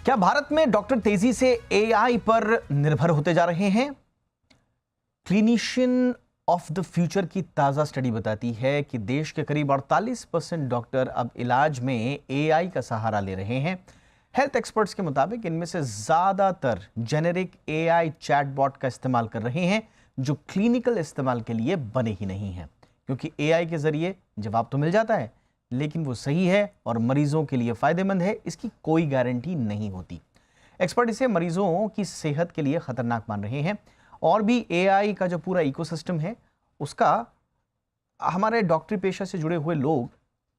क्या भारत में डॉक्टर तेजी से एआई पर निर्भर होते जा रहे हैं? क्लिनिशियन ऑफ द फ्यूचर की ताजा स्टडी बताती है कि देश के करीब 48% डॉक्टर अब इलाज में एआई का सहारा ले रहे हैं। हेल्थ एक्सपर्ट्स के मुताबिक इनमें से ज्यादातर जेनेरिक एआई चैटबॉट का इस्तेमाल कर रहे हैं, जो क्लिनिकल इस्तेमाल के लिए बने ही नहीं हैं। क्योंकि एआई के जरिए जवाब तो मिल जाता है, लेकिन वो सही है और मरीजों के लिए फायदेमंद है, इसकी कोई गारंटी नहीं होती। एक्सपर्ट इसे मरीजों की सेहत के लिए खतरनाक मान रहे हैं। और भी एआई का जो पूरा इकोसिस्टम है, उसका हमारे डॉक्टरी पेशा से जुड़े हुए लोग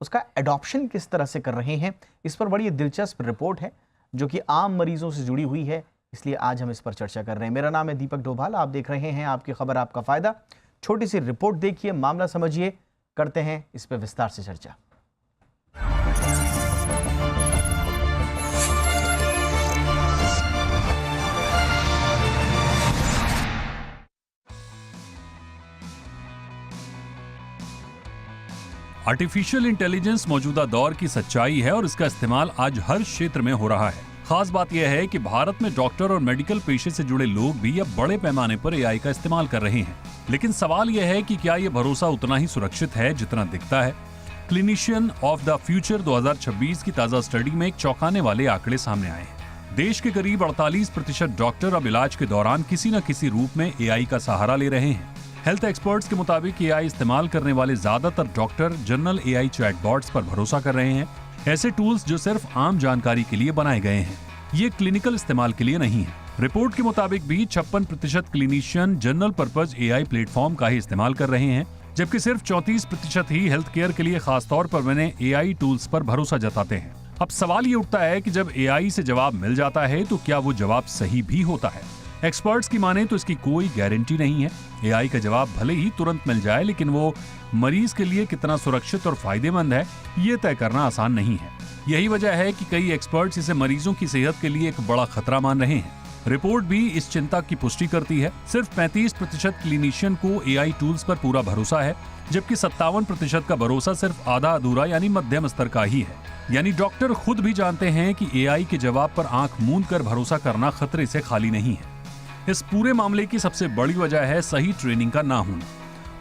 उसका एडॉप्शन किस तरह से कर रहे हैं, इस पर बड़ी दिलचस्प रिपोर्ट है जो कि आम मरीजों से जुड़ी हुई है। इसलिए आज हम इस पर चर्चा कर रहे हैं। मेरा नाम है दीपक डोभाल, आप देख रहे हैं आपकी खबर आपका फायदा। छोटी सी रिपोर्ट देखिए, मामला समझिए, करते हैं इस पर विस्तार से चर्चा। आर्टिफिशियल इंटेलिजेंस मौजूदा दौर की सच्चाई है और इसका इस्तेमाल आज हर क्षेत्र में हो रहा है। खास बात यह है कि भारत में डॉक्टर और मेडिकल पेशे से जुड़े लोग भी अब बड़े पैमाने पर एआई का इस्तेमाल कर रहे हैं। लेकिन सवाल यह है कि क्या यह भरोसा उतना ही सुरक्षित है जितना दिखता है? क्लिनिशियन ऑफ द फ्यूचर 2026 की ताजा स्टडी में एक चौंकाने वाले आंकड़े सामने आए हैं। देश के करीब 48% डॉक्टर अब इलाज के दौरान किसी न किसी रूप में एआई का सहारा ले रहे हैं। हेल्थ एक्सपर्ट्स के मुताबिक एआई इस्तेमाल करने वाले ज्यादातर डॉक्टर जनरल एआई चैटबॉट्स पर भरोसा कर रहे हैं, ऐसे टूल्स जो सिर्फ आम जानकारी के लिए बनाए गए हैं। ये क्लिनिकल इस्तेमाल के लिए नहीं है। रिपोर्ट के मुताबिक भी 56% clinician general purpose AI platform का ही इस्तेमाल कर रहे हैं, जबकि सिर्फ 34% ही हेल्थ केयर के लिए खासतौर पर बने एआई टूल्स पर भरोसा जताते हैं। अब सवाल ये उठता है कि जब एआई से जवाब मिल जाता है तो क्या वो जवाब सही भी होता है? एक्सपर्ट्स की माने तो इसकी कोई गारंटी नहीं है। एआई का जवाब भले ही तुरंत मिल जाए, लेकिन वो मरीज के लिए कितना सुरक्षित और फायदेमंद है, ये तय करना आसान नहीं है। यही वजह है कि कई एक्सपर्ट्स इसे मरीजों की सेहत के लिए एक बड़ा खतरा मान रहे हैं। रिपोर्ट भी इस चिंता की पुष्टि करती है। सिर्फ 35% क्लिनिशियन को एआई टूल्स पर पूरा भरोसा है, जबकि 57% का भरोसा सिर्फ आधा अधूरा यानी मध्यम स्तर का ही है। यानी डॉक्टर खुद भी जानते हैं कि एआई के जवाब पर आंख मूंद कर भरोसा करना खतरे से खाली नहीं है। इस पूरे मामले की सबसे बड़ी वजह है सही ट्रेनिंग का ना होना।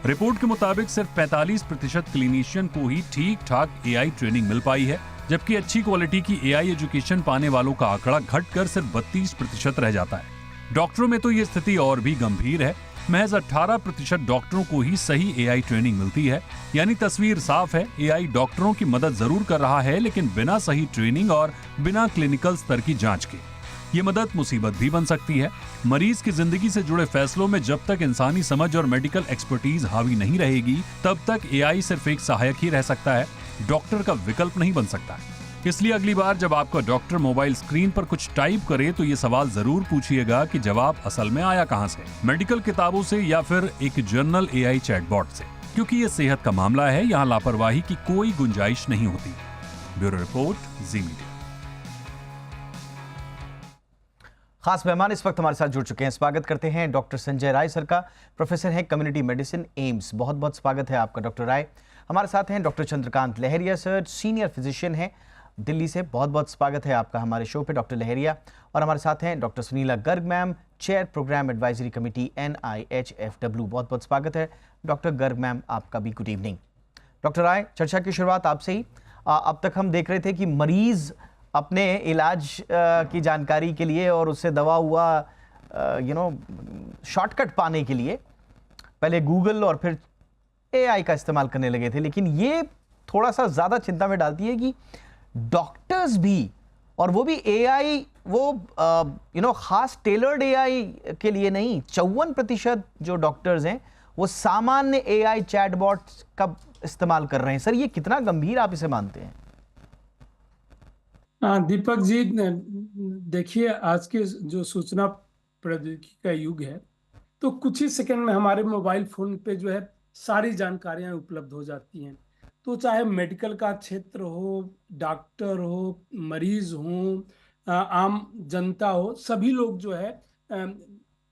रिपोर्ट के मुताबिक सिर्फ 45% क्लिनिशियन को ही ठीक ठाक एआई ट्रेनिंग मिल पाई है, जबकि अच्छी क्वालिटी की एआई एजुकेशन पाने वालों का आंकड़ा घटकर सिर्फ 32% रह जाता है। डॉक्टरों में तो ये स्थिति और भी गंभीर है। महज 18% डॉक्टरों को ही सही एआई ट्रेनिंग मिलती है। यानी तस्वीर साफ है, एआई डॉक्टरों की मदद जरूर कर रहा है, लेकिन बिना सही ट्रेनिंग और बिना क्लिनिकल स्तर की जांच के। ये मदद मुसीबत भी बन सकती है। मरीज की जिंदगी से जुड़े फैसलों में जब तक इंसानी समझ और मेडिकल एक्सपर्टीज हावी नहीं रहेगी, तब तक एआई सिर्फ एक सहायक ही रह सकता है, डॉक्टर का विकल्प नहीं बन सकता है। इसलिए अगली बार जब आपका डॉक्टर मोबाइल स्क्रीन पर कुछ टाइप करे तो ये सवाल जरूर पूछिएगा कि जवाब असल में आया कहां से, मेडिकल किताबों से या फिर एक जर्नल एआई चैटबॉट से, क्योंकि ये सेहत का मामला है। यहाँ लापरवाही की कोई गुंजाइश नहीं होती। ब्यूरो रिपोर्ट, जी मीडिया। खास मेहमान इस वक्त हमारे साथ जुड़ चुके हैं। स्वागत करते हैं डॉक्टर संजय राय सर का, प्रोफेसर हैं कम्युनिटी मेडिसिन, एम्स। बहुत बहुत स्वागत है आपका डॉक्टर राय। हमारे साथ हैं डॉक्टर चंद्रकांत लहरिया सर, सीनियर फिजिशियन हैं दिल्ली से। बहुत बहुत स्वागत है आपका हमारे शो पे डॉक्टर लहरिया। और हमारे साथ हैं doctor Sunila Garg ma'am, chair programme advisory committee NIHFW। बहुत बहुत स्वागत है डॉक्टर गर्ग मैम, आपका भी गुड इवनिंग। डॉक्टर राय, चर्चा की शुरुआत आपसे ही। अब तक हम देख रहे थे कि मरीज अपने इलाज की जानकारी के लिए और उससे दवा हुआ शॉर्टकट पाने के लिए पहले गूगल और फिर एआई का इस्तेमाल करने लगे थे। लेकिन ये थोड़ा सा ज़्यादा चिंता में डालती है कि डॉक्टर्स भी, और वो भी एआई, वो खास टेलर्ड एआई के लिए नहीं। 54% जो डॉक्टर्स हैं वो सामान्य एआई चैटबॉट का इस्तेमाल कर रहे हैं। सर, ये कितना गंभीर आप इसे मानते हैं? दीपक जी, देखिए, आज के जो सूचना प्रौद्योगिकी का युग है, तो कुछ ही सेकंड में हमारे मोबाइल फोन पे जो है सारी जानकारियां उपलब्ध हो जाती हैं। तो चाहे मेडिकल का क्षेत्र हो, डॉक्टर हो, मरीज हो, आम जनता हो, सभी लोग जो है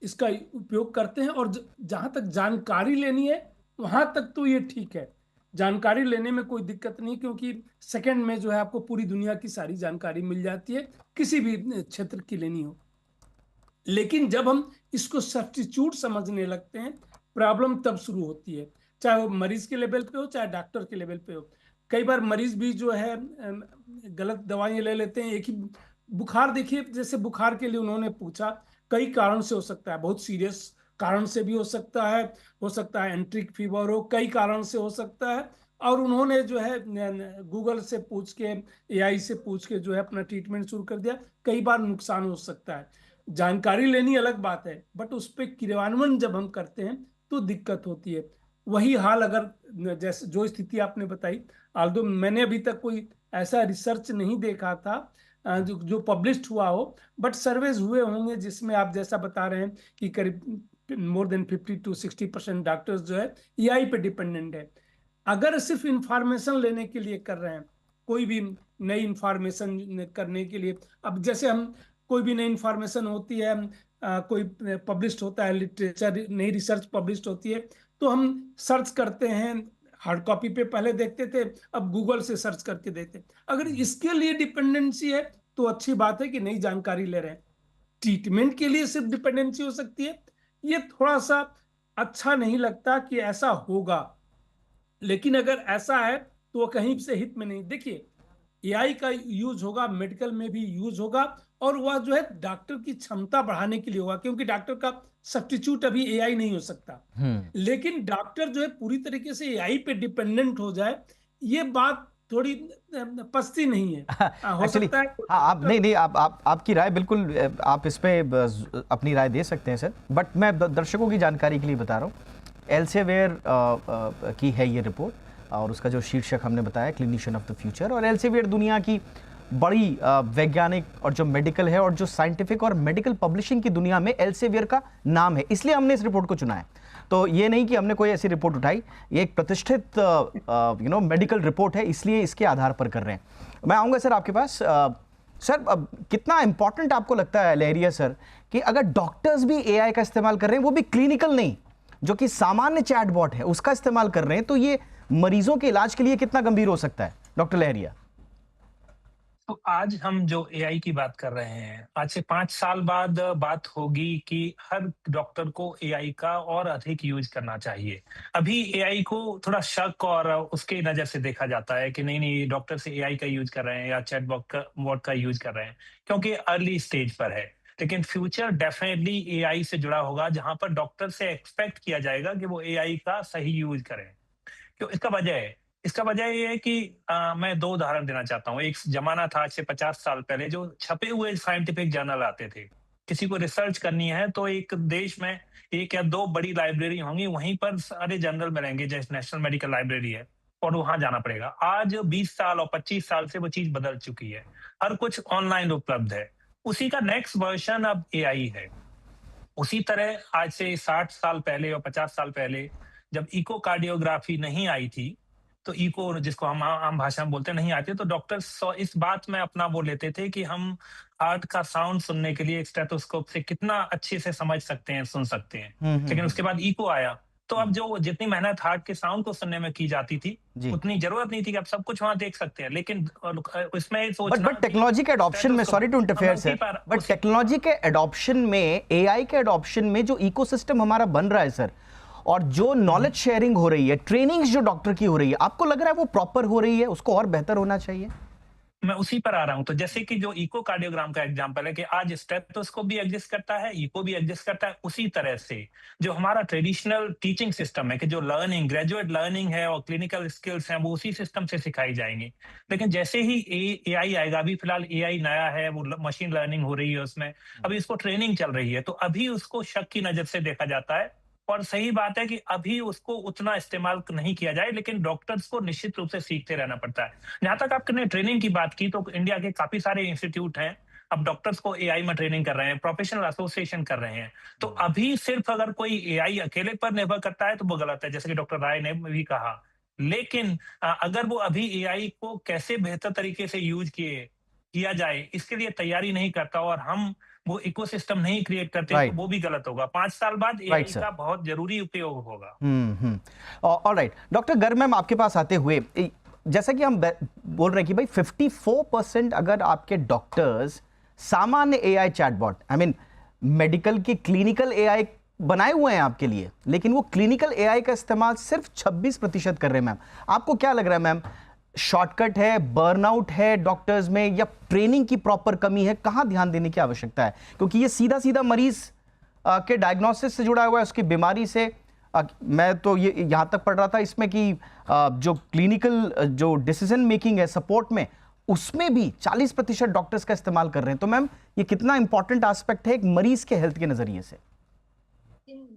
इसका उपयोग करते हैं। और जहां तक जानकारी लेनी है वहां तक तो ये ठीक है, जानकारी लेने में कोई दिक्कत नहीं, क्योंकि सेकंड में जो है आपको पूरी दुनिया की सारी जानकारी मिल जाती है, किसी भी क्षेत्र की लेनी हो। लेकिन जब हम इसको सब्स्टिट्यूट समझने लगते हैं, प्रॉब्लम तब शुरू होती है, चाहे वो मरीज के लेवल पे हो चाहे डॉक्टर के लेवल पे हो। कई बार मरीज भी जो है गलत दवाइयां ले लेते हैं। एक ही बुखार देखिए, जैसे बुखार के लिए उन्होंने पूछा, कई कारण से हो सकता है, बहुत सीरियस कारण से भी हो सकता है एंट्रिक फीवर हो, कई कारण से हो सकता है। और उन्होंने जो है गूगल से पूछ के, एआई से पूछ के जो है अपना ट्रीटमेंट शुरू कर दिया। कई बार नुकसान हो सकता है। जानकारी लेनी अलग बात है, बट उस पर क्रियान्वयन जब हम करते हैं तो दिक्कत होती है। वही हाल अगर जैसे जो स्थिति आपने बताई, आल्दो मैंने अभी तक कोई ऐसा रिसर्च नहीं देखा था जो पब्लिश्ड हुआ हो, बट सर्वेज हुए होंगे जिसमें आप जैसा बता रहे हैं कि करीब मोर देन 50 to 60% डॉक्टर्स जो है एआई पे डिपेंडेंट है। अगर सिर्फ इंफॉर्मेशन लेने के लिए कर रहे हैं, कोई भी नई इंफॉर्मेशन करने के लिए, अब जैसे हम कोई भी नई इंफॉर्मेशन होती है, कोई पब्लिश्ड होता है लिटरेचर, नई रिसर्च पब्लिश्ड होती है, तो हम सर्च करते हैं। हार्ड कॉपी पे पहले देखते थे, अब गूगल से सर्च करके देखते हैं। अगर इसके लिए डिपेंडेंसी है तो अच्छी बात है कि नई जानकारी ले रहे हैं। ट्रीटमेंट के लिए सिर्फ डिपेंडेंसी हो सकती है, ये थोड़ा सा अच्छा नहीं लगता कि ऐसा होगा। लेकिन अगर ऐसा है तो वो कहीं से हित में नहीं। देखिए, एआई का यूज होगा, मेडिकल में भी यूज होगा, और वह जो है डॉक्टर की क्षमता बढ़ाने के लिए होगा, क्योंकि डॉक्टर का सब्स्टिट्यूट अभी एआई नहीं हो सकता। लेकिन डॉक्टर जो है पूरी तरीके से एआई पे डिपेंडेंट हो जाए, ये बात थोड़ी पस्ती नहीं है। हो एक्चुअली सकता है हाँ, आप नहीं आप आपकी राय बिल्कुल, आप इस पे अपनी राय दे सकते हैं सर, बट मैं दर्शकों की जानकारी के लिए बता रहा हूँ। एल्सेवियर की है ये रिपोर्ट, और उसका जो शीर्षक हमने बताया क्लिनिशियन ऑफ द फ्यूचर। और एल्सेवियर दुनिया की बड़ी वैज्ञानिक और जो मेडिकल है और जो साइंटिफिक और मेडिकल पब्लिशिंग की दुनिया में एल्सेवियर का नाम है, इसलिए हमने इस रिपोर्ट को चुना है। तो ये नहीं कि हमने कोई ऐसी रिपोर्ट उठाई, ये एक प्रतिष्ठित मेडिकल रिपोर्ट है, इसलिए इसके आधार पर कर रहे हैं। मैं आऊँगा सर आपके पास। सर, कितना इंपॉर्टेंट आपको लगता है लहरिया सर कि अगर डॉक्टर्स भी एआई का इस्तेमाल कर रहे हैं, वो भी क्लिनिकल नहीं, जो कि सामान्य चैटबॉट है उसका इस्तेमाल कर रहे हैं, तो ये मरीजों के इलाज के लिए कितना गंभीर हो सकता है डॉक्टर लहरिया? तो आज हम जो एआई की बात कर रहे हैं, आज से 5 साल बाद बात होगी कि हर डॉक्टर को एआई का और अधिक यूज करना चाहिए। अभी एआई को थोड़ा शक और उसके नजर से देखा जाता है कि नहीं डॉक्टर से एआई का यूज कर रहे हैं या चैटबॉट का यूज कर रहे हैं, क्योंकि अर्ली स्टेज पर है। लेकिन फ्यूचर डेफिनेटली एआई से जुड़ा होगा, जहां पर डॉक्टर से एक्सपेक्ट किया जाएगा कि वो एआई का सही यूज करें। क्यों? इसका वजह ये है कि मैं 2 उदाहरण देना चाहता हूँ। एक जमाना था आज से 50 साल पहले, जो छपे हुए साइंटिफिक जर्नल आते थे। किसी को रिसर्च करनी है तो एक देश में 1 या 2 बड़ी लाइब्रेरी होंगी, वहीं पर सारे जर्नल मिलेंगे, जैसे नेशनल मेडिकल लाइब्रेरी है, और वहां जाना पड़ेगा। आज 20 साल और 25 साल से वो चीज बदल चुकी है। हर कुछ ऑनलाइन उपलब्ध है। उसी का नेक्स्ट वर्जन अब एआई है। उसी तरह आज से 60 साल पहले और 50 साल पहले जब इकोकार्डियोग्राफी नहीं आई थी, तो इको जिसको हम आम भाषा में बोलते नहीं आती, तो डॉक्टर इस बात में अपना वो लेते थे कि हम हार्ट का साउंड सुनने के लिए स्टेथोस्कोप से कितना अच्छे से समझ सकते हैं, सुन सकते हैं। लेकिन उसके बाद इको आया, तो अब जो जितनी मेहनत हार्ट के साउंड को सुनने में की जाती थी, उतनी जरूरत नहीं थी कि आप सब कुछ वहां देख सकते हैं। लेकिन इसमें सोचना, बट टेक्नोलॉजी के एडॉप्शन में, sorry to interfere sir, but technology के एडॉप्शन में, एआई के एडॉप्शन में जो इकोसिस्टम हमारा बन रहा है सर, और जो नॉलेज शेयरिंग हो रही है, ट्रेनिंग्स जो डॉक्टर की हो रही है, आपको लग रहा है वो प्रॉपर हो रही है? उसको और बेहतर होना चाहिए? मैं उसी पर आ रहा हूं। तो जैसे कि जो इकोकार्डियोग्राम का एग्जांपल है कि आज स्टेथोस्कोप भी एग्जिस्ट करता है, इको भी एग्जिस्ट करता है, उसी तरह से जो हमारा ट्रेडिशनल टीचिंग सिस्टम है कि जो लर्निंग, ग्रेजुएट लर्निंग है और क्लिनिकल स्किल्स हैं, वो उसी सिस्टम से सिखाई जाएंगी। लेकिन जैसे ही एआई आएगा, अभी फिलहाल एआई नया है, वो मशीन लर्निंग हो रही है उसमें, अभी इसको ट्रेनिंग चल रही है, तो अभी उसको शक की नजर से देखा जाता है। और सही बात है कि अभी उसको उतना इस्तेमाल नहीं किया जाए, लेकिन डॉक्टर्स को निश्चित रूप से सीखते रहना पड़ता है। जहां तक आपने ट्रेनिंग की बात की, तो इंडिया के काफी सारे इंस्टीट्यूट हैं, अब डॉक्टर्स को एआई में ट्रेनिंग कर रहे हैं, प्रोफेशनल एसोसिएशन कर रहे हैं। तो अभी सिर्फ अगर कोई एआई अकेले पर निर्भर करता है तो वो गलत है, जैसे कि डॉक्टर राय ने भी कहा। लेकिन अगर वो अभी एआई को कैसे बेहतर तरीके से यूज किया जाए, इसके लिए तैयारी नहीं करता, और हम वो इकोसिस्टम नहीं क्रिएट करते Right. तो वो भी गलत होगा। 5 साल बाद Right, एआई sir. का बहुत जरूरी उपयोग होगा। ऑलराइट डॉक्टर गर्ग मैम, आपके पास आते हुए जैसा कि हम बोल रहे हैं कि भाई 54% अगर आपके डॉक्टर्स सामान्य AI chatbot, I mean medical की क्लिनिकल एआई बनाए हुए हैं आपके लिए, लेकिन वो क्लिनिकल एआई का इस्तेमाल सिर्फ 26% कर रहे हैं मैम। आपको क्या लग रहा है मैम, शॉर्टकट है, बर्नआउट है डॉक्टर्स में, या ट्रेनिंग की प्रॉपर कमी है? कहां ध्यान देने की आवश्यकता है? क्योंकि ये सीधा सीधा मरीज के डायग्नोसिस से जुड़ा हुआ है, उसकी बीमारी से। मैं तो ये यहां तक पढ़ रहा था इसमें कि जो क्लिनिकल जो डिसीजन मेकिंग है सपोर्ट में, उसमें भी 40% डॉक्टर्स का इस्तेमाल कर रहे हैं। तो मैम ये कितना इंपॉर्टेंट एस्पेक्ट है एक मरीज के हेल्थ के नजरिए से?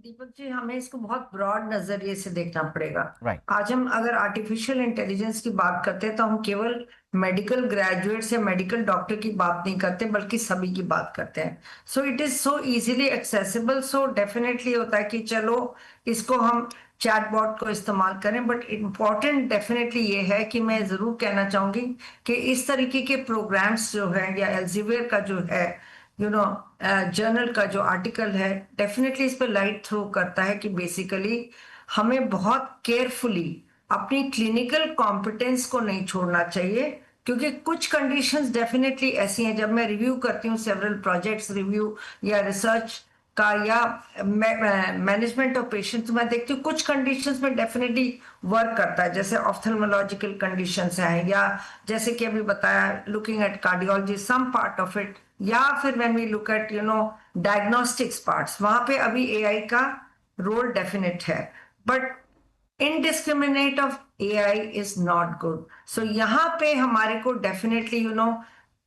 दीपक जी, हमें इसको बहुत ब्रॉड नजरिए से देखना पड़ेगा। Right. आज हम अगर आर्टिफिशियल इंटेलिजेंस की बात करते हैं तो हम केवल मेडिकल ग्रेजुएट्स या मेडिकल डॉक्टर की बात नहीं करते, बल्कि सभी की बात करते हैं। So it is so easily accessible. So definitely होता है कि चलो इसको हम चैटबॉट को इस्तेमाल करें, बट इम्पॉर्टेंट डेफिनेटली ये है कि मैं जरूर कहना चाहूंगी कि इस तरीके के प्रोग्राम्स जो है, या एल्सेवियर का जो है जर्नल का जो आर्टिकल है, डेफिनेटली इस पर लाइट थ्रो करता है कि बेसिकली हमें बहुत केयरफुली अपनी क्लिनिकल कॉम्पिटेंस को नहीं छोड़ना चाहिए, क्योंकि कुछ कंडीशंस डेफिनेटली ऐसी हैं। जब मैं रिव्यू करती हूँ सेवरल प्रोजेक्ट्स रिव्यू या रिसर्च का या मैनेजमेंट ऑफ पेशेंट्स, मैं देखती हूँ कुछ कंडीशंस में डेफिनेटली वर्क करता है, जैसे ऑफ्थेल्मोलॉजिकल कंडीशंस हैं, या जैसे कि अभी बताया looking at cardiology some part of it, या फिर when we look at diagnostics parts, वहां पे अभी एआई का रोल डेफिनेट है। But indiscriminate of AI is not good. So यहाँ पे हमारे को डेफिनेटली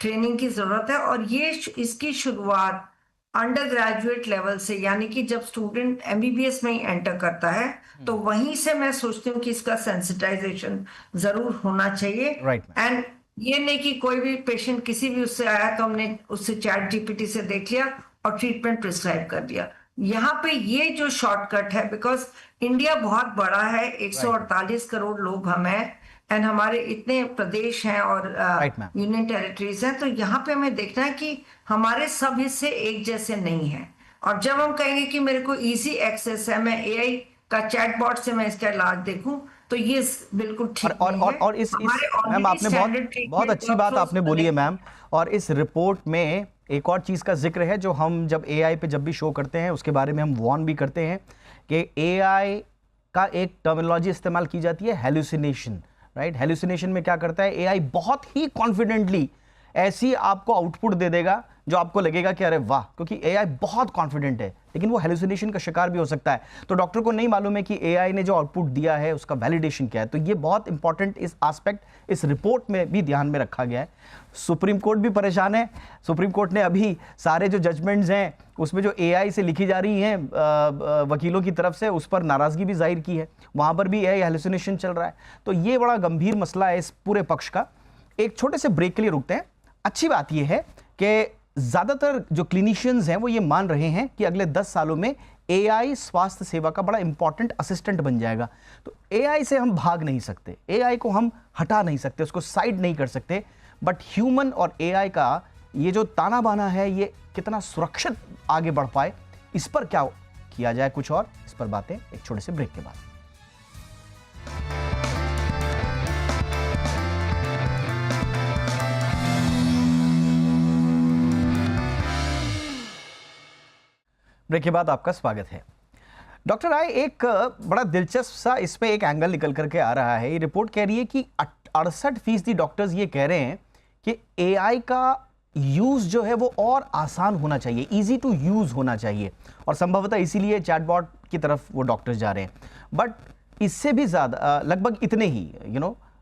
ट्रेनिंग की जरूरत है, और ये इसकी शुरुआत अंडर ग्रेजुएट लेवल से, यानी कि जब स्टूडेंट एमबीबीएस में ही एंटर करता है तो वहीं से मैं सोचती हूँ कि इसका सेंसिटाइजेशन जरूर होना चाहिए। एंड ये नहीं कि कोई भी पेशेंट किसी भी उससे आया तो हमने उससे चैट जीपीटी से देख लिया और ट्रीटमेंट प्रिस्क्राइब कर दिया। यहाँ पे ये जो शॉर्टकट है, बिकॉज इंडिया बहुत बड़ा है, 148 करोड़ लोग हम हैं, एंड हमारे इतने प्रदेश हैं और यूनियन टेरिटरीज हैं, तो यहाँ पे हमें देखना है कि हमारे सब हिस्से एक जैसे नहीं हैं। और जब हम कहेंगे कि मेरे को इजी एक्सेस है, मैं एआई का चैटबॉट से मैं इसका इलाज देखूं, तो ये बिल्कुल ठीक नहीं है। और इस मैम आपने बहुत अच्छी बात आपने बोली है मैम। और इस रिपोर्ट में एक और चीज का जिक्र है, जो हम जब एआई पे जब भी शो करते हैं उसके बारे में हम वार्न भी करते हैं कि एआई का एक टर्मिनोलॉजी इस्तेमाल की जाती है, हेलुसिनेशन, राइट? हेलुसिनेशन में क्या करता है, एआई बहुत ही कॉन्फिडेंटली ऐसी आपको आउटपुट दे देगा जो आपको लगेगा कि अरे वाह, क्योंकि एआई बहुत कॉन्फिडेंट है, लेकिन वो हेलुसिनेशन का शिकार भी हो सकता है। तो डॉक्टर को नहीं मालूम है कि एआई ने जो आउटपुट दिया है उसका वैलिडेशन क्या है। तो ये बहुत इंपॉर्टेंट इस एस्पेक्ट इस रिपोर्ट में भी ध्यान में रखा गया है। सुप्रीम कोर्ट भी परेशान है। सुप्रीम कोर्ट ने अभी सारे जो जजमेंट्स हैं उसमें जो एआई से लिखी जा रही हैं वकीलों की तरफ से, उस पर नाराजगी भी जाहिर की है। वहां पर भी एआई हेलुसिनेशन चल रहा है। तो ये बड़ा गंभीर मसला है इस पूरे पक्ष का। एक छोटे से ब्रेक के लिए रुकते हैं। अच्छी बात यह है कि ज्यादातर जो क्लिनिशियंस हैं वो ये मान रहे हैं कि अगले 10 सालों में एआई स्वास्थ्य सेवा का बड़ा इंपॉर्टेंट असिस्टेंट बन जाएगा। तो एआई से हम भाग नहीं सकते, एआई को हम हटा नहीं सकते, उसको साइड नहीं कर सकते, बट ह्यूमन और एआई का ये जो ताना बाना है ये कितना सुरक्षित आगे बढ़ पाए, इस पर क्या किया जाए, कुछ और इस पर बातें एक छोटे से ब्रेक के बाद। ब्रेक के बाद आपका स्वागत है। डॉक्टर राय, एक बड़ा दिलचस्प सा इसमें एक एंगल निकल करके आ रहा है। ये रिपोर्ट कह रही है कि 68% डॉक्टर्स ये कह रहे हैं कि एआई का यूज जो है वो और आसान होना चाहिए, इजी टू यूज होना चाहिए, और संभवतः इसीलिए चैटबॉट की तरफ वो डॉक्टर्स जा रहे हैं। बट इससे भी ज्यादा लगभग इतने ही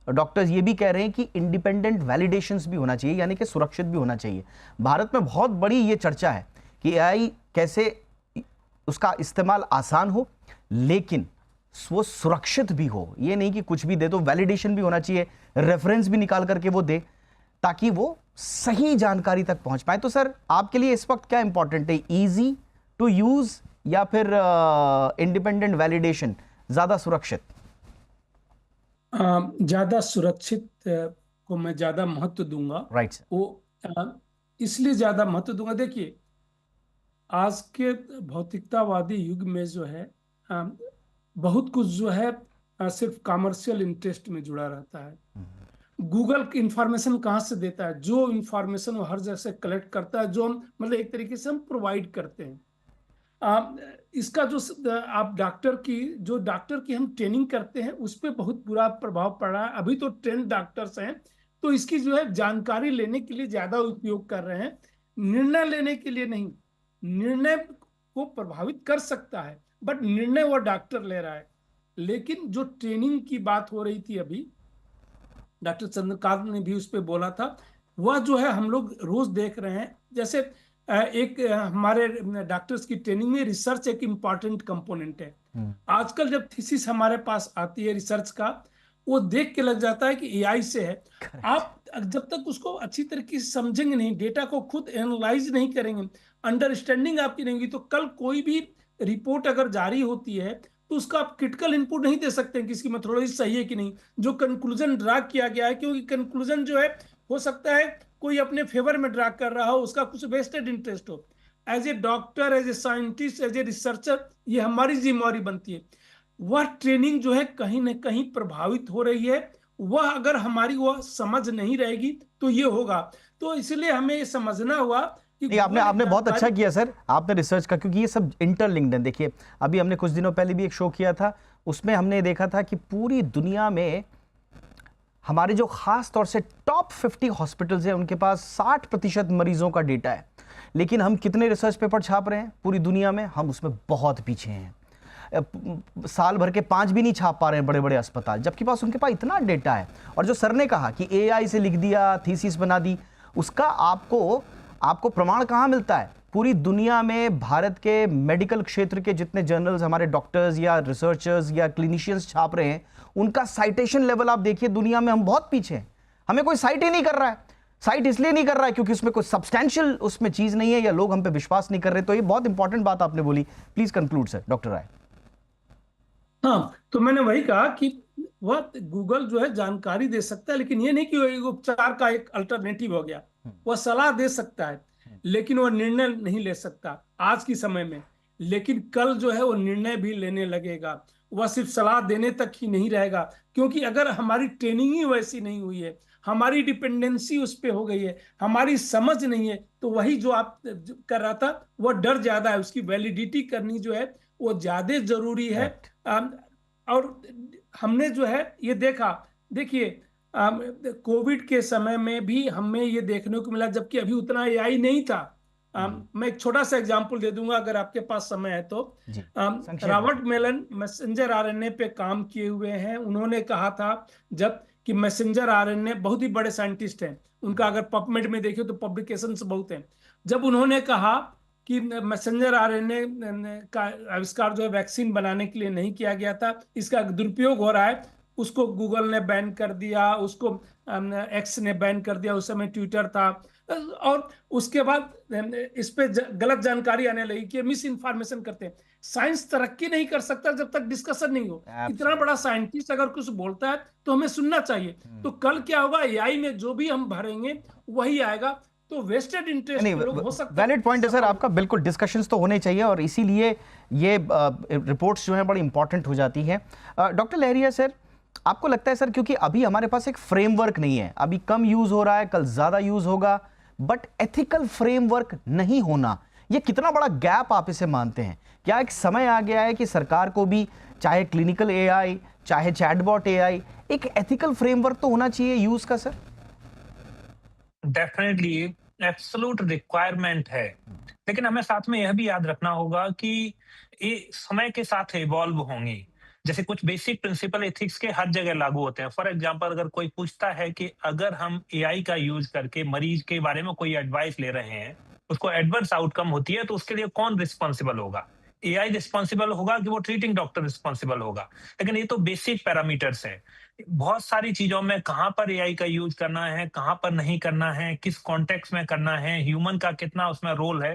डॉक्टर्स ये भी कह रहे हैं कि इंडिपेंडेंट वैलिडेशंस भी होना चाहिए, यानी कि सुरक्षित भी होना चाहिए। भारत में बहुत बड़ी ये चर्चा है कि एआई कैसे उसका इस्तेमाल आसान हो, लेकिन वो सुरक्षित भी हो। ये नहीं कि कुछ भी दे दो, वैलिडेशन भी होना चाहिए, रेफरेंस भी निकाल करके वो दे, ताकि वो सही जानकारी तक पहुंच पाए। तो सर, आपके लिए इस वक्त क्या इंपॉर्टेंट है, इजी टू यूज या फिर इंडिपेंडेंट वैलिडेशन ज्यादा सुरक्षित? ज्यादा सुरक्षित को मैं ज्यादा महत्व दूंगा। Right sir. वो इसलिए ज्यादा महत्व दूंगा, देखिए आज के भौतिकतावादी युग में जो है अ, बहुत कुछ जो है सिर्फ कमर्शियल इंटरेस्ट में जुड़ा रहता है। गूगल की इंफॉर्मेशन कहाँ से देता है? जो इंफॉर्मेशन वो हर जगह से कलेक्ट करता है, जो हम मतलब एक तरीके से हम प्रोवाइड करते हैं। इसका आप डॉक्टर की हम ट्रेनिंग करते हैं, उस पर बहुत बुरा प्रभाव पड़ रहा है। अभी तो ट्रेंड डॉक्टर्स हैं, तो इसकी जो है जानकारी लेने के लिए ज्यादा उपयोग कर रहे हैं, निर्णय लेने के लिए नहीं। निर्णय को प्रभावित कर सकता है, बट निर्णय वो डॉक्टर ले रहा है। लेकिन जो ट्रेनिंग की बात हो रही थी अभी, डॉक्टर चंद्रकांत ने भी उस पर बोला था, वह जो है हम लोग रोज देख रहे हैं। जैसे हमारे डॉक्टर्स की ट्रेनिंग में रिसर्च एक इम्पॉर्टेंट कंपोनेंट है। आजकल जब थीसिस हमारे पास आती है रिसर्च का, वो देख के लग जाता है कि एआई से है। आप जब तक उसको अच्छी तरीके से समझेंगे नहीं, डेटा को खुद एनालाइज नहीं करेंगे, अंडरस्टैंडिंग आपकी नहीं होगी, तो कल कोई भी रिपोर्ट अगर जारी होती है तो उसका आप क्रिटिकल इनपुट नहीं दे सकते कि इसकी मेथोडोलॉजी सही है कि नहीं, जो कंक्लूजन ड्रा किया गया है। क्योंकि कंक्लूजन जो है, हो सकता है कोई अपने फेवर में ड्रा कर रहा हो, उसका कुछ वेस्टेड इंटरेस्ट हो। As a doctor, as a scientist, as a researcher, ये हमारी जिम्मेवारी बनती है। वह ट्रेनिंग जो है कहीं ना कहीं प्रभावित हो रही है। वह अगर हमारी वह समझ नहीं रहेगी तो ये होगा। तो इसलिए हमें ये समझना हुआ कि नहीं, आपने बहुत अच्छा किया सर, आपने रिसर्च का, क्योंकि ये सब इंटरलिंक्ड है। देखिए, अभी हमने कुछ दिनों पहले भी एक शो किया था, उसमें हमने देखा था कि पूरी दुनिया में हमारे जो खास तौर से टॉप 50 हॉस्पिटल्स हैं, उनके पास 60% मरीजों का डेटा है। लेकिन हम कितने रिसर्च पेपर छाप रहे हैं पूरी दुनिया में? हम उसमें बहुत पीछे हैं। साल भर के 5 भी नहीं छाप पा रहे हैं बड़े बड़े अस्पताल, जबकि पास उनके पास इतना डेटा है। और जो सर ने कहा कि एआई से लिख दिया, थीसिस बना दी, उसका आपको प्रमाण कहाँ मिलता है? पूरी दुनिया में भारत के मेडिकल क्षेत्र के जितने जर्नल्स हमारे डॉक्टर्स या रिसर्चर्स या क्लिनिशियंस छाप रहे हैं, उनका साइटेशन लेवल आप देखिए, दुनिया में हम बहुत पीछे हैं। हमें कोई साइट ही नहीं कर रहा है। साइट इसलिए नहीं कर रहा है क्योंकि उसमें कोई सब्सटैंशियल उसमें चीज नहीं है, या लोग हम पे विश्वास नहीं कर रहे। तो ये बहुत इंपॉर्टेंट बात आपने बोली। प्लीज कंक्लूड सर, डॉक्टर राय। हाँ, तो मैंने वही कहा कि वह गूगल जो है जानकारी दे सकता है, लेकिन ये नहीं कि वो उपचार का एक अल्टरनेटिव हो गया। वह सलाह दे सकता है, लेकिन वह निर्णय नहीं ले सकता आज की समय में। लेकिन कल जो है वो निर्णय भी लेने लगेगा। वह सिर्फ सलाह देने तक ही नहीं रहेगा, क्योंकि अगर हमारी ट्रेनिंग ही वैसी नहीं हुई है, हमारी डिपेंडेंसी उस पर हो गई है, हमारी समझ नहीं है, तो वही जो आप कर रहा था वह डर ज्यादा है। उसकी वैलिडिटी करनी जो है वो ज्यादा जरूरी है। और हमने जो है ये देखिए कोविड के समय में भी हमें ये देखने को मिला, जबकि अभी उतना एआई नहीं था। मैं एक छोटा सा एग्जांपल दे दूंगा अगर आपके पास समय है तो। रॉबर्ट मेलन मैसेंजर आरएनए पे काम किए हुए हैं। उन्होंने कहा था जब कि मैसेंजर आरएनए, बहुत ही बड़े साइंटिस्ट हैं, उनका अगर पबमेड में देखिए तो पब्लिकेशंस बहुत हैं। जब उन्होंने कहा कि मैसेंजर आरएनए का आविष्कार जो है वैक्सीन बनाने के लिए नहीं किया गया था, इसका दुरुपयोग हो रहा है, उसको गूगल ने बैन कर दिया, उसको एक्स ने बैन कर दिया, उस समय ट्विटर था। और उसके बाद इस पे गलत जानकारी आने लगी कि मिस इन्फॉर्मेशन करते हैं। साइंस तरक्की नहीं कर सकता जब तक डिस्कशन नहीं हो। इतना बड़ा साइंटिस्ट अगर कुछ बोलता है तो हमें सुनना चाहिए। तो कल क्या होगा, एआई में जो भी हम भरेंगे वही आएगा। तो वेस्टेड इंटरेस्ट लोग हो सकता है। वैलिड पॉइंट है सर आपका, बिल्कुल डिस्कशंस तो होने चाहिए, और इसीलिए ये रिपोर्ट्स जो हैं बड़ी इंपॉर्टेंट हो जाती हैं। डॉक्टर लहरिया सर, आपको लगता है सर, क्योंकि अभी हमारे पास एक फ्रेमवर्क नहीं है, अभी कम यूज हो रहा है, कल ज्यादा यूज होगा, बट एथिकल फ्रेमवर्क नहीं होना, ये कितना बड़ा गैप आप इसे मानते हैं? क्या एक समय आ गया है कि सरकार को भी, चाहे क्लिनिकल एआई चाहे चैटबॉट एआई, एक एथिकल फ्रेमवर्क तो होना चाहिए यूज का सर? डेफिनेटली एब्सोल्यूट रिक्वायरमेंट है, लेकिन हमें साथ में यह भी याद रखना होगा कि ये समय के साथ इवॉल्व होंगी। जैसे कुछ बेसिक प्रिंसिपल एथिक्स के हर जगह लागू होते हैं। फॉर एग्जांपल, अगर कोई पूछता है कि अगर हम एआई का यूज करके मरीज के बारे में कोई एडवाइस ले रहे हैं, उसको एडवर्स आउटकम होती है, तो उसके लिए कौन रिस्पॉन्सिबल होगा? एआई रिस्पॉन्सिबल होगा कि वो ट्रीटिंग डॉक्टर रिस्पॉन्सिबल होगा? लेकिन ये तो बेसिक पैरामीटर्स है। बहुत सारी चीजों में कहां पर एआई का यूज करना है, कहां पर नहीं करना है, किस कॉन्टेक्स्ट में करना है, ह्यूमन का कितना उसमें रोल है,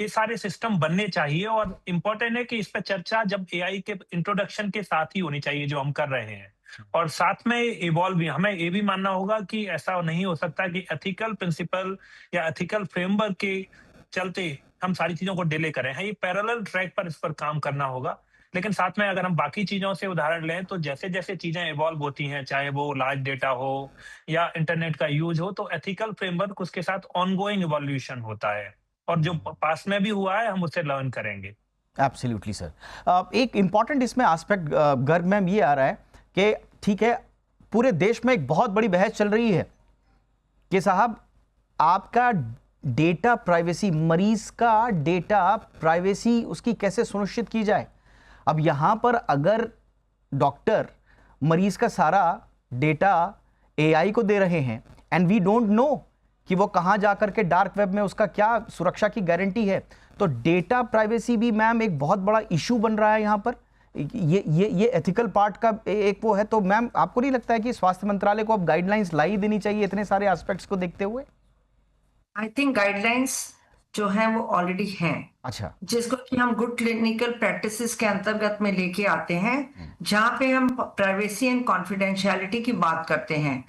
ये सारे सिस्टम बनने चाहिए। और इम्पोर्टेंट है कि इस पर चर्चा जब एआई के इंट्रोडक्शन के साथ ही होनी चाहिए, जो हम कर रहे हैं। और साथ में इवॉल्व भी, हमें ये भी मानना होगा कि ऐसा नहीं हो सकता कि एथिकल प्रिंसिपल या एथिकल फ्रेमवर्क के चलते हम सारी चीजों को डिले करें हैं, ये पैरेलल ट्रैक पर इस पर काम करना होगा। लेकिन साथ में अगर हम बाकी चीजों से उदाहरण लें तो जैसे जैसे चीजें इवॉल्व होती हैं, चाहे वो लार्ज डेटा हो या इंटरनेट का यूज हो, तो एथिकल फ्रेमवर्क उसके साथ ऑनगोइंग इवोल्यूशन होता है, और जो पास में भी हुआ है हम उससे लर्न करेंगे। Absolutely sir. एक इंपॉर्टेंट इसमें एस्पेक्ट गर्ग मैम ये आ रहा है कि ठीक है, पूरे देश में एक बहुत बड़ी बहस चल रही है कि साहब आपका डेटा प्राइवेसी, मरीज का डेटा प्राइवेसी उसकी कैसे सुनिश्चित की जाए। अब यहां पर अगर डॉक्टर मरीज का सारा डेटा एआई को दे रहे हैं एंड वी डोंट नो कि वो कहां जाकर के डार्क वेब में उसका क्या सुरक्षा की गारंटी है, तो डेटा प्राइवेसी भी मैम एक बहुत बड़ा इशू बन रहा है यहां पर। ये एथिकल पार्ट का एक वो है। तो मैम आपको नहीं लगता है कि स्वास्थ्य मंत्रालय को अब गाइडलाइंस लाई देनी चाहिए इतने सारे एस्पेक्ट्स को देखते हुए? आई थिंक गाइडलाइंस जो है वो ऑलरेडी हैं, अच्छा, जिसको कि हम गुड क्लिनिकल प्रैक्टिसेस के अंतर्गत में लेके आते हैं, जहां पे हम प्राइवेसी एंड कॉन्फिडेंशियलिटी की बात करते हैं।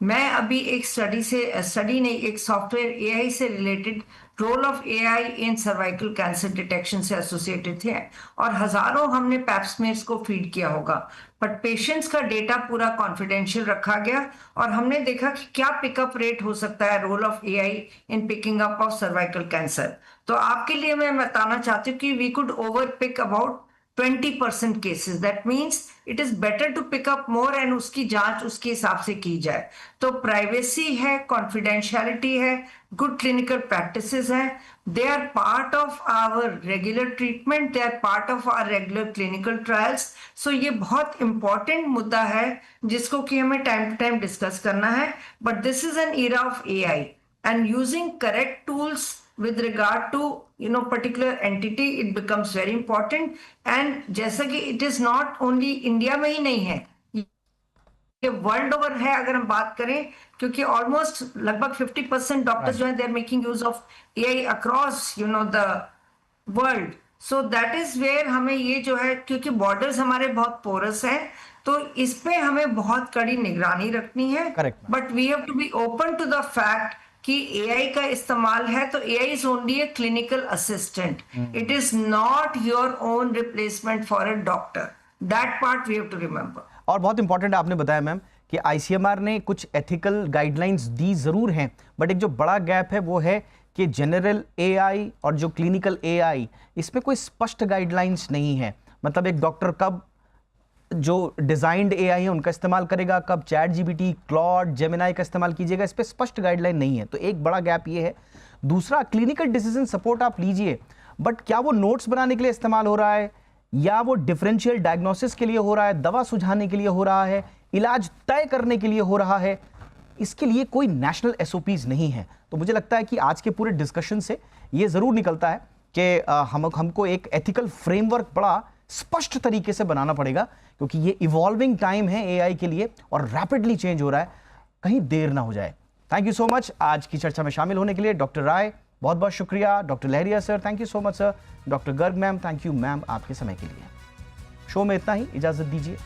मैं अभी एक स्टडी ने एक सॉफ्टवेयर एआई से related role of AI in cervical cancer detection से एसोसिएटेड थे, और हजारों हमने पैप्समेयर्स को फीड किया होगा, बट पेशेंट्स का डेटा पूरा कॉन्फिडेंशियल रखा गया, और हमने देखा कि क्या पिकअप रेट हो सकता है role of AI in picking up of cervical cancer. तो आपके लिए मैं बताना चाहती हूँ कि we could over pick about 20% cases. That means it is better to pick up more and उसकी जांच उसके हिसाब से की जाए। तो प्राइवेसी है, कॉन्फिडेंशियलिटी है, गुड क्लिनिकल प्रैक्टिसेस है, they are part of our regular treatment, they are part of our regular clinical trials. So ये बहुत इंपॉर्टेंट मुद्दा है जिसको कि हमें टाइम टू टाइम डिस्कस करना है। But this is an era of AI, and using correct tools with regard to particular entity, it becomes very important. And जैसा कि it is not only India में ही नहीं है, ये वर्ल्ड ओवर है अगर हम बात करें, क्योंकि ऑलमोस्ट लगभग 50% डॉक्टर्स जो है they are making use of AI across the world. So that is where हमें ये जो है, क्योंकि बॉर्डर्स हमारे बहुत पोरस हैं, तो इस पे हमें बहुत कड़ी निगरानी रखनी है। Correct. But we have to be open to the fact कि एआई का इस्तेमाल है तो AI is only a clinical assistant, it is not your own replacement for a doctor. That part we have to remember. और बहुत important आपने बताया ma'am कि आईसीएमआर ने कुछ एथिकल गाइडलाइंस दी जरूर हैं, बट एक जो बड़ा गैप है वो है कि जनरल एआई और जो क्लिनिकल एआई, इसमें कोई स्पष्ट गाइडलाइंस नहीं है। मतलब एक डॉक्टर कब जो डिजाइंड एआई है उनका इस्तेमाल करेगा, कब चैट जीपीटी, क्लॉड, जेमिनाई का इस्तेमाल कीजिएगा, इस पे स्पष्ट गाइडलाइन नहीं है। तो एक बड़ा गैप ये है। दूसरा, क्लिनिकल डिसीजन सपोर्ट आप लीजिए, बट क्या वो नोट्स बनाने के लिए इस्तेमाल हो रहा है, या वो डिफरेंशियल डायग्नोसिस के लिए हो रहा है, दवा सुझाने के लिए हो रहा है, इलाज तय करने के लिए हो रहा है, इसके लिए कोई नेशनल एसओपीज नहीं है। तो मुझे लगता है कि आज के पूरे डिस्कशन से ये जरूर निकलता है कि हमको एक एथिकल फ्रेमवर्क बड़ा स्पष्ट तरीके से बनाना पड़ेगा, क्योंकि ये इवॉल्विंग टाइम है एआई के लिए और रैपिडली चेंज हो रहा है, कहीं देर ना हो जाए। थैंक यू सो मच आज की चर्चा में शामिल होने के लिए। डॉक्टर राय बहुत बहुत शुक्रिया। Doctor Lahariya sir thank you so much sir. Doctor Garg ma'am thank you ma'am आपके समय के लिए। शो में इतना ही, इजाजत दीजिए।